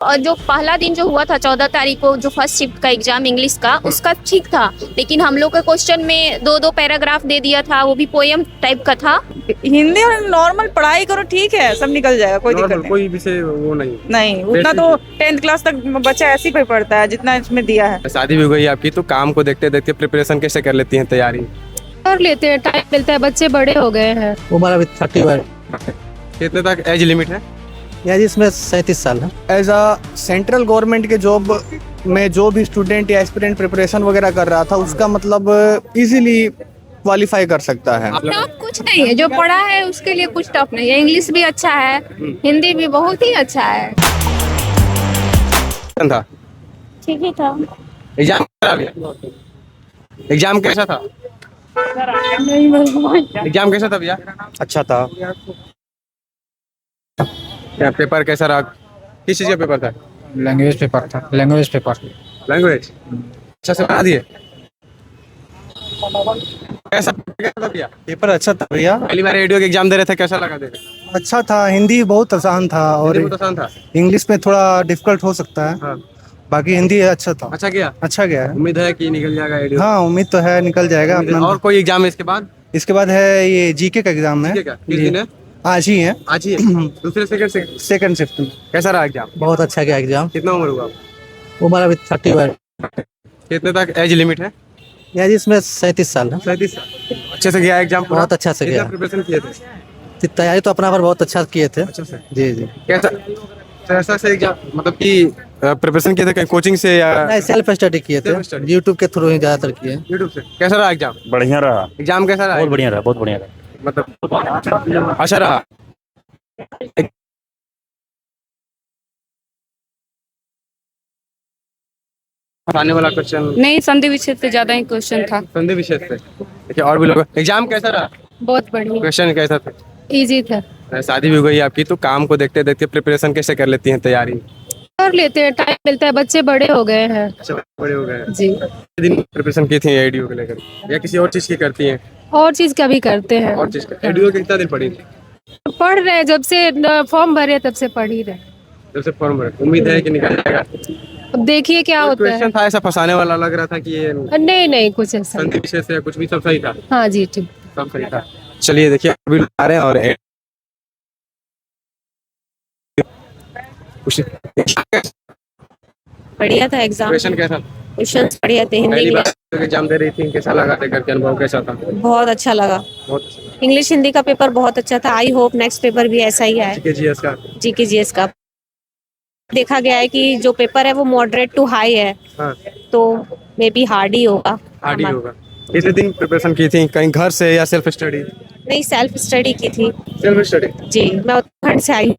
और जो पहला दिन जो हुआ था 14 तारीख को, जो फर्स्ट शिफ्ट का एग्जाम इंग्लिश का, उसका ठीक था। लेकिन हम लोग के क्वेश्चन में दो दो पैराग्राफ दे दिया था, वो भी पोयम टाइप का था। हिंदी और नॉर्मल पढ़ाई करो, ठीक है, सब निकल जाएगा, कोई दिक्कत नहीं। कोई विषय वो नहीं। नहीं, उतना तो 10th क्लास तक बच्चा ऐसे ही पढ़ता है जितना इसमें दिया है। शादी भी हो गई आपकी, तो काम को देखते देखते प्रिपरेशन कैसे कर लेती हैं, तैयारी कर लेते हैं, टाइम मिलता है, बच्चे बड़े हो गए हैं। उम्र अभी 31 कितने तक एज लिमिट है? या जिसमें 37 साल है। एज अ सेंट्रल गवर्नमेंट के जॉब में जो भी स्टूडेंट या एस्पिरेंट प्रिपरेशन वगैरह कर रहा था, उसका मतलब इजीली क्वालिफाई कर सकता है। टफ कुछ नहीं है, जो पढ़ा है उसके लिए कुछ टफ नहीं है। इंग्लिश भी अच्छा है, हिंदी भी बहुत ही अच्छा है। था ठीक ही था। एग्जाम एग्जाम कैसा था? एग्जाम कैसा था भैया? अच्छा था। क्या पेपर कैसा रहा? किस चीज का पेपर था? लैंग्वेज पेपर था। लैंग्वेज लैंग्वेज अच्छा से बना दिए? कैसा था भैया? पेपर अच्छा था भैया। पहली बार रेडियो के एग्जाम दे रहे थे, कैसा लगा देने? अच्छा था। हिंदी बहुत आसान था और हिंदी बहुत आसान था। इंग्लिश में थोड़ा डिफिकल्ट हो सकता है। हाँ। बाकी हिंदी अच्छा था। अच्छा गया? अच्छा गया है। उम्मीद है कि निकल जाएगा रेडियो। हाँ, उम्मीद तो है निकल जाएगा अपना। और कोई एग्जाम है इसके बाद? इसके बाद है ये जीके का एग्जाम है। ठीक है, किस दिन है? आज ही है। आज ही है? दूसरे सेकंड सेकंड शिफ्ट में। कैसा रहा एग्जाम? बहुत अच्छा गया एग्जाम। कितना उम्र हुआ? उम्र अभी 31 कितने तक एज लिमिट है? या जिसमें 37 साल है। 37 अच्छे से गया एग्जाम? बहुत अच्छा से गया। प्रिपरेशन किए थे? तैयारी तो अपना पर बहुत अच्छा किए थे। अच्छा से। जी जी। कैसा से एग्जाम, मतलब कि प्रिपरेशन किए थे कहीं कोचिंग से या नहीं, सेल्फ स्टडी किए थे। Self study। यूट्यूब के थ्रू ही ज्यादातर किए। यूट्यूब से? कैसा रहा एग्जाम? बढ़िया रहा। एग्जाम कैसा रहा? बहुत बढ़िया रहा, बहुत बढ़िया रहा। मतलब अच्छा रहा। आने वाला क्वेश्चन नहीं, संधि विषय से ज्यादा ही क्वेश्चन था। संधि विषय से। देखिए और भी लोग। एग्जाम कैसा रहा? बहुत बढ़िया, क्वेश्चन कैसा था? इजी था। शादी भी हो गई आपकी, तो काम को देखते देखते प्रिपरेशन कैसे कर लेती हैं, तैयारी कर लेते हैं, टाइम मिलता है, बच्चे बड़े हो गए हैं। अच्छा बड़े हो गए? जी। दिन प्रिपरेशन की थी एडीओ को लेकर या किसी और चीज की करती हैं? और चीज का भी करते हैं। और चीज का एडीओ कितना दिन पड़ी थी? पढ़ रहे हैं, जब से फॉर्म भरे तब से पढ़ ही रहे। जब से फॉर्म भरे, उम्मीद है कि निकल जाएगा? अब देखिए क्या होता है। क्वेश्चन था ऐसा फंसाने वाला, लग रहा था कि ये नहीं नहीं, कुछ ऐसा नहीं। संधि विषय से कुछ भी सब सही था? हाँ जी, ठीक। सब सही था। चलिए देखिए अभी लोग आ रहे हैं और बढ़िया था एग्जाम। क्वेश्चन कैसा? क्वेश्चन बढ़िया थे। हिंदी पहली इंग्लिश बार एग्जाम दे रही थी, कैसा लगा देकर के? अनुभव कैसा था? बहुत अच्छा लगा। बहुत अच्छा। इंग्लिश हिंदी का पेपर बहुत अच्छा था। आई होप नेक्स्ट पेपर भी ऐसा ही आए। जीके जीएस का? जीके जीएस का देखा गया है कि जो पेपर है वो मॉडरेट टू हाई है, हाँ, तो मे बी हार्ड ही होगा। हार्ड ही होगा। कितने दिन प्रिपरेशन की थी, कहीं घर से या सेल्फ स्टडी? नहीं, सेल्फ स्टडी की थी। Self study? जी, मैं उत्तराखंड से आई हूँ।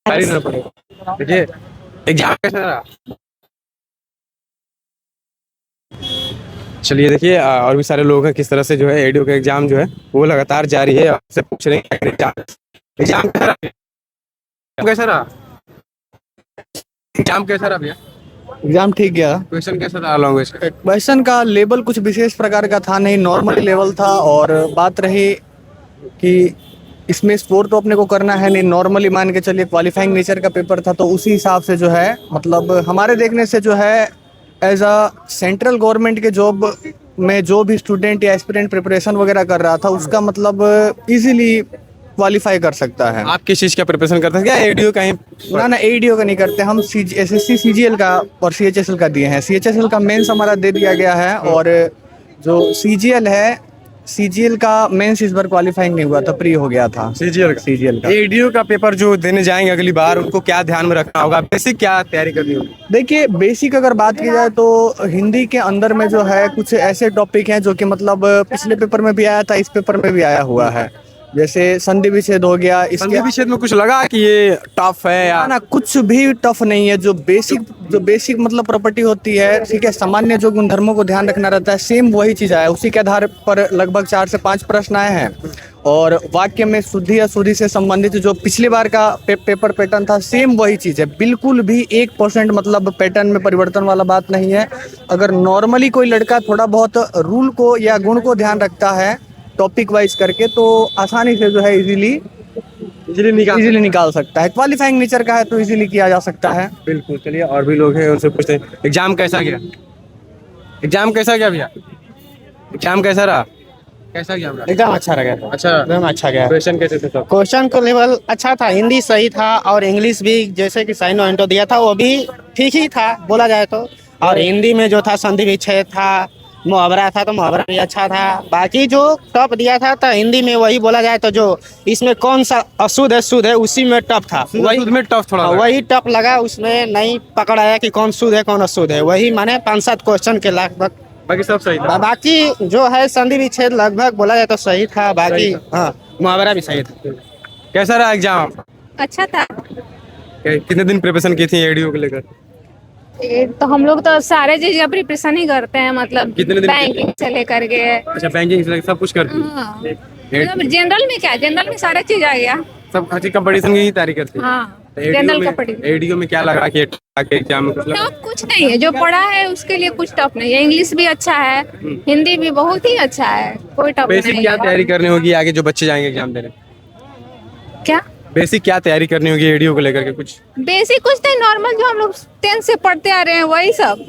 तैयारी करना पड़ेगा। देखिए एग्जाम कैसा रहा? चलिए देखिए और भी सारे लोग हैं, किस तरह से जो है एडीओ का एग्जाम जो है वो लगातार जारी है। आपसे पूछ रहे हैं एग्जाम कैसा रहा? कैसा रहा एग्जाम? कैसा रहा भैया? एग्जाम ठीक गया। क्वेश्चन कैसा रहा लैंग्वेज का? क्वेश्चन का लेवल कुछ विशेष प्रकार का था नहीं, नॉर्मल लेवल था। और बात रही कि इसमें स्कोर तो अपने को करना है नहीं, नॉर्मली मान के चलिए क्वालिफाइंग नेचर का पेपर था, तो उसी हिसाब से जो है मतलब हमारे देखने से जो है एज अ सेंट्रल गवर्नमेंट के जॉब में जो भी स्टूडेंट या एस्पिरेंट प्रिपरेशन वगैरह कर रहा था, उसका मतलब इजीली क्वालिफाई कर सकता है। आप किस चीज का प्रिपरेशन करते हैं? क्या एडीओ का ही? ना एडीओ का नहीं करते हम, एसएससी सीजीएल का और सीएचएसएल का दिए हैं। सीएचएसएल का मेंस हमारा दे दिया गया है, और जो सीजीएल है, सीजीएल का मेंस इस बार क्वालिफाइंग नहीं हुआ था, प्री हो गया था। सीजीएल का एडीओ का पेपर जो देने जाएंगे अगली बार, उनको क्या ध्यान में रखना होगा? बेसिक क्या तैयारी करनी होगी? देखिए बेसिक अगर बात की जाए तो हिंदी के अंदर में जो है कुछ ऐसे टॉपिक हैं जो कि मतलब पिछले पेपर में भी आया था, इस पेपर में भी आया हुआ है। जैसे संधि विच्छेद हो गया, संधि इसके विच्छेद में कुछ लगा कि ये टफ है या ना कुछ भी टफ नहीं है। जो बेसिक मतलब प्रॉपर्टी होती है, ठीक है, सामान्य जो गुणधर्मों को ध्यान रखना रहता है, सेम वही चीज आया है। उसी के आधार पर लगभग 4 से 5 प्रश्न आए हैं और वाक्य में शुद्धि अशुद्धि से संबंधित जो पिछली बार का पेपर पैटर्न था, सेम वही चीज है। बिल्कुल भी 1% मतलब पैटर्न में परिवर्तन वाला बात नहीं है। अगर नॉर्मली कोई लड़का थोड़ा बहुत रूल को या गुण को ध्यान रखता है टॉपिक वाइज करके, तो आसानी से जो है इजीली निकाल सकता है। क्वालिफाइंग नेचर का है तो इजीली किया जा सकता है। बिल्कुल। चलिए और भी लोग हैं, उनसे पूछते हैं एग्जाम कैसा गया। एग्जाम कैसा गया भैया? एग्जाम कैसा रहा? कैसा गया? एकदम अच्छा लगा। अच्छा, एकदम अच्छा गया। क्वेश्चन कैसे थे सब? क्वेश्चन का लेवल अच्छा था, हिंदी सही था और इंग्लिश भी जैसे कि साइन वाइंटो दिया था वो भी ठीक ही था बोला जाए तो। और हिंदी में जो था संधि विच्छेद था, मुहावरा था तो मुहावरा भी अच्छा था। बाकी जो टॉप दिया था तो हिंदी में वही बोला जाए तो जो इसमें कौन सा अशुद्ध है शुद्ध है उसी में टॉप था। वही में टफ थोड़ा लगा। वही टॉप लगा, उसमें नहीं पकड़ आया कि कौन शुद्ध है कौन अशुद्ध है। वही माने 5-7 क्वेश्चन के लगभग। बाकी सब सही था। बाकी जो है संधि विच्छेद लगभग बोला जाए तो सही था। बाकी हाँ मुहावरा भी सही था। कैसा रहा एग्जाम? अच्छा था। कितने दिन प्रिपरेशन की थी एडीओ को लेकर? तो हम लोग तो सारे चीज का प्रिपरेशन ही करते हैं, मतलब कितने दिन? बैंकिंग से लेकर के। अच्छा, बैंकिंग से सब कुछ करती है। हाँ। मतलब जनरल में क्या, जनरल में सारा चीज आ गया। सब अच्छी कंपटीशन की ही तैयारी करती है। हाँ, जनरल का पढ़ी। एडीओ में क्या लगा कि एग्जाम में कुछ लगा? टफ कुछ नहीं है, जो पढ़ा है उसके लिए कुछ टफ नहीं है। इंग्लिश भी अच्छा है, हिंदी भी बहुत ही अच्छा है, कोई टफ बेसिक नहीं क्या है। तैयारी करनी होगी आगे जो बच्चे जाएंगे एग्जाम देने? क्या बेसिक क्या तैयारी करनी होगी एडीओ को लेकर के? कुछ बेसिक कुछ नहीं, नॉर्मल जो हम लोग 10th से पढ़ते आ रहे हैं वही सब।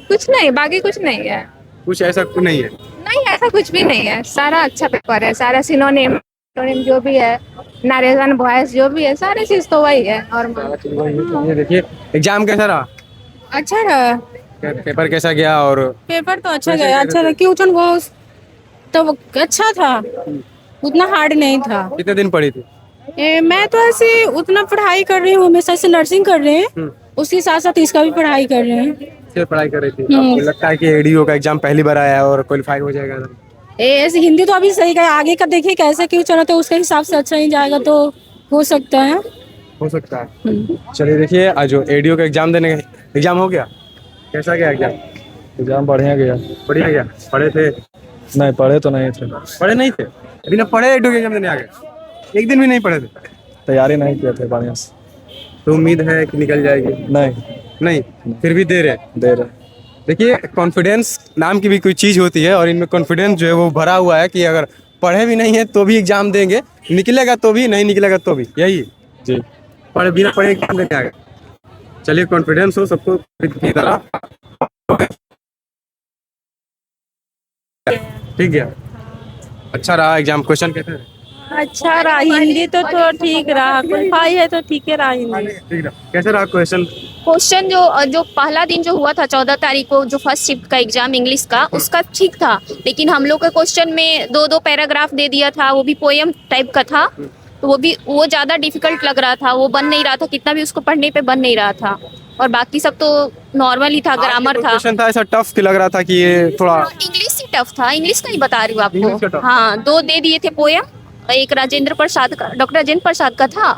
कुछ नहीं, बाकी कुछ नहीं है। कुछ ऐसा कुछ नहीं है। नहीं, ऐसा कुछ भी नहीं है। सारा अच्छा पेपर है, सारा सिनोनिम जो भी है, नरेशन वॉइस जो भी है, सारी चीज तो वही है नॉर्मल। ये देखिए एग्जाम कैसा रहा? अच्छा रहा पेपर कैसा गया? और पेपर तो अच्छा गया। अच्छा था, क्वेश्चन बहुत तो अच्छा था, उतना हार्ड नहीं था। कितने दिन पढ़ी थी? मैं तो ऐसे उतना पढ़ाई कर रही हूँ, हमेशा से नर्सिंग कर रहे हैं, उसके साथ साथ इसका भी पढ़ाई कर रहे हैं। फिर पढ़ाई कर रही थी। आपको लगता है कि एडीओ का एग्जाम पहली बार आया है और क्वालिफाई हो जाएगा? ऐसे हिंदी तो अभी सही गया, आगे का देखिए कैसे क्वेश्चन होता है, उसके हिसाब से अच्छा ही जाएगा तो हो सकता है। हो सकता है। चलिए देखिए, आज जो एडीओ का एग्जाम देने एग्जाम हो गया, कैसा गया एग्जाम? एग्जाम बढ़िया गया। बढ़िया गया। पढ़े थे? नहीं पढ़े तो नहीं थे। पढ़े नहीं थे? बिना पढ़े एडीओ का एग्जाम देने आ गए? एक दिन भी नहीं पढ़े थे? तैयारी नहीं किए थे बढ़िया से। तो उम्मीद है कि निकल जाएगी? नहीं फिर भी दे रहे। देखिए, कॉन्फिडेंस नाम की भी कोई चीज़ होती है और इनमें कॉन्फिडेंस जो है वो भरा हुआ है कि अगर पढ़े भी नहीं है तो भी एग्जाम देंगे, निकलेगा तो भी, नहीं निकलेगा तो भी। यही जी। बिना पढ़े एग्जाम देने आ गए। चलिए, कॉन्फिडेंस हो सबको की तरह। ठीक है, अच्छा रहा एग्जाम। क्वेश्चन कैसे रहे? अच्छा रहा, हिंदी तो ठीक रहा, क्वालिफाई है तो ठीक है रहा हिंदी। ठीक रहा। कैसे रहा क्वेश्चन? क्वेश्चन जो पहला दिन जो हुआ था 14 तारीख को, जो फर्स्ट शिफ्ट का एग्जाम इंग्लिश का, उसका ठीक था। लेकिन हम लोग के क्वेश्चन में 2-2 पैराग्राफ दे दिया था, वो भी पोएम टाइप का था, तो वो ज़्यादा डिफिकल्ट लग रहा था, वो बन नहीं रहा था, कितना भी उसको पढ़ने पे बन नहीं रहा था। और बाकी सब तो नॉर्मल ही था, ग्रामर था। क्वेश्चन था ऐसा टफ कि लग रहा था कि ये थोड़ा इंग्लिश ही टफ था, इंग्लिश का ही बता रही हूँ इंग्लिश का आपको। tough। हाँ, 2 दे दिए थे पोएम, एक राजेंद्र प्रसाद का, डॉक्टर राजेंद्र प्रसाद का था,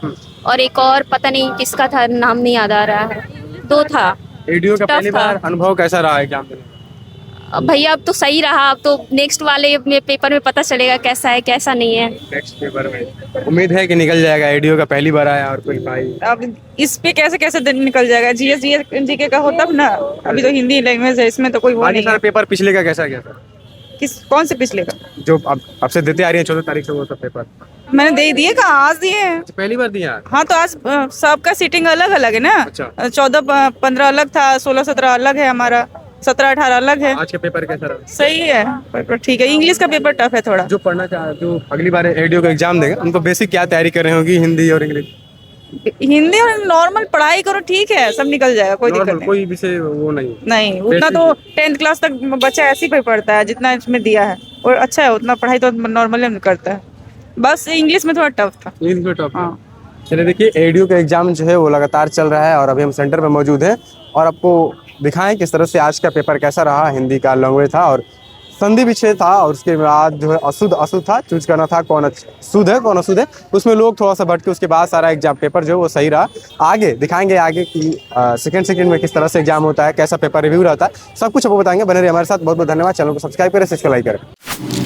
और एक और पता नहीं किसका था, नाम नहीं याद आ रहा है। 2 था। एडीओ का Tough पहली था। बार अनुभव कैसा रहा एग्जाम देने? भैया अब तो सही रहा, अब तो नेक्स्ट वाले में पेपर में पता चलेगा कैसा है कैसा नहीं है। नेक्स्ट पेपर में उम्मीद है कि निकल जाएगा। एडीओ का पहली बार आया और क्वालिफाई। अब इस पे कैसे कैसे दिन निकल जाएगा? जीएस जीके का होता ना, अभी तो हिंदी लैंग्वेज है, इसमें तो कोई वो बाकी नहीं सारा है। पेपर पिछले का कैसा गया था? कौन से पिछले का? जो आपसे देते आ रही है 14 तारीख से वो सब पेपर मैंने दे दिए, कहाँ आज दिए हैं? पहली बार दिया? हाँ, तो आज सबका सीटिंग अलग अलग है ना। अच्छा। 14-15 अलग था, 16-17 अलग है, हमारा 17-18 अलग है। आज के पेपर कैसा रहा? सही है, पेपर ठीक है। इंग्लिश का पेपर टफ है थोड़ा। जो पढ़ना चाह, जो अगली बार एडीओ का एग्जाम देंगे उनको बेसिक क्या तैयारी कर रहे होगी? हिंदी और इंग्लिश? हिंदी और नॉर्मल पढ़ाई करो, ठीक है, सब निकल जाएगा, कोई दिक्कत नहीं। कोई विषय वो नहीं उतना तो 10th क्लास तक बच्चा ऐसे ही पढ़ता है जितना इसमें दिया है, और अच्छा है, उतना पढ़ाई तो नॉर्मली करता है। बस इंग्लिश में थोड़ा टफ था। इंग्लिश में टफ। हाँ। चलिए देखिए, एडीओ का एग्जाम जो है वो लगातार चल रहा है और अभी हम सेंटर पे मौजूद हैं और आपको दिखाएं किस तरह से आज का पेपर कैसा रहा। हिंदी का लैंग्वेज था और संधि विच्छेद था और उसके बाद जो है अशुद्ध अशुद्ध था, चूज करना था कौन शुद्ध है कौन अशुद्ध है। उसमें लोग थोड़ा सा भटके, उसके बाद सारा एग्जाम पेपर जो है वो सही रहा। आगे दिखाएंगे आगे कि सेकंड में किस तरह से एग्जाम होता है, कैसा पेपर रिव्यू रहता है, सब कुछ आपको बताएंगे। बने रहिए हमारे साथ। बहुत बहुत धन्यवाद। चैनल को सब्सक्राइब करें, लाइक करें।